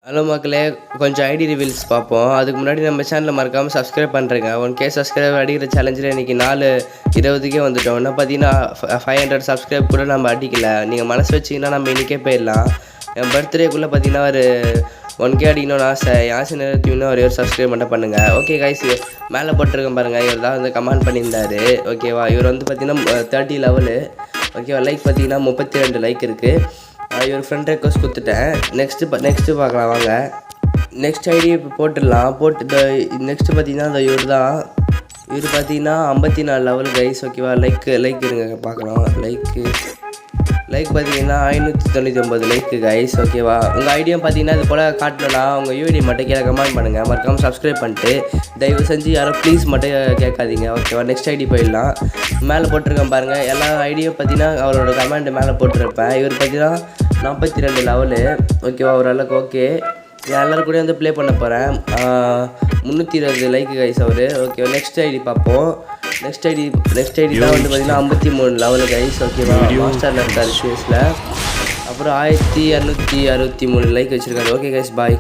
Hello மக்களே, கொஞ்சம் ID reveals பார்ப்போம். அதுக்கு முன்னாடி நம்ம சேனலை மறக்காமல் சப்ஸ்கிரைப் பண்ணுறேங்க. 1K சப்ஸ்கிரைபர் அடிக்கிற சேலஞ்சில் இன்றைக்கி 4:20க்கே வந்துட்டோம். இன்னும் பார்த்தீங்கன்னா 500 சப்ஸ்கிரைப் கூட நம்ம அடிக்கலை. நீங்கள் மனசு வச்சிங்கன்னா நம்ம இன்றைக்கே போயிடலாம். என் பர்த்டேக்குள்ளே பார்த்தீங்கன்னா ஒரு 1K அடிக்கணும்னு ஆசை. என் ஆசை நிறைவேற்றினா ஒரே ஒரு சப்ஸ்கிரைப் மட்டும் பண்ணுங்கள். ஓகே கைஸ், மேலே போட்டிருக்கேன் பாருங்கள். இவர் தான் வந்து கமெண்ட் பண்ணியிருந்தார். ஓகேவா, இவர் வந்து பார்த்தீங்கன்னா 30 லெவலு. ஓகேவா, லைக் பார்த்தீங்கன்னா 32 லைக் இருக்குது. இவர் ஃப்ரெண்ட் ரெக்வஸ்ட் கொடுத்துட்டேன். நெக்ஸ்ட்டு பார்க்கலாம் வாங்க. நெக்ஸ்ட் ஐடி இப்போ போட்டுடலாம். நெக்ஸ்ட்டு பார்த்தீங்கன்னா இவர் தான். இவர் பார்த்தீங்கன்னா 54 லெவல் கைஸ். ஓகேவா, லைக் இருங்க பார்க்கலாம். லைக் பார்த்தீங்கன்னா 599 லைக்கு கைஸ். ஓகேவா, உங்கள் ஐடியா பார்த்தீங்கன்னா இது போல் காட்டணும்னா உங்கள் யூஐடி மட்டும் கீழே கமெண்ட் பண்ணுங்கள். மறக்காமல் சப்ஸ்கிரைப் பண்ணிட்டு தயவு செஞ்சு யாரும் ப்ளீஸ் மட்டும் கேட்காதீங்க. ஓகேவா, நெக்ஸ்ட் ஐடி போயிடலாம். மேலே போட்டிருக்கேன் பாருங்கள். எல்லா ஐடியும் பார்த்தீங்கன்னா அவரோட கமெண்ட் மேலே போட்டிருப்பேன். இவர் பார்த்தீங்கன்னா 42 லெவலு. ஓகேவா, ஓரளவுக்கு ஓகே. எல்லோரும் கூட வந்து ப்ளே பண்ண போகிறேன். 320 லைக்கு கைஸ் அவர். ஓகே, நெக்ஸ்ட் ஐடி பார்ப்போம். நெக்ஸ்ட் ஐடி தான் வந்து பார்த்தீங்கன்னா 53 லெவலு கைஸ். ஓகேவா, மாஸ்டரில் இருக்கார் ஷேஸில். அப்புறம் 1263 லைக் வச்சுருக்காரு. ஓகே கைஸ், பாய்.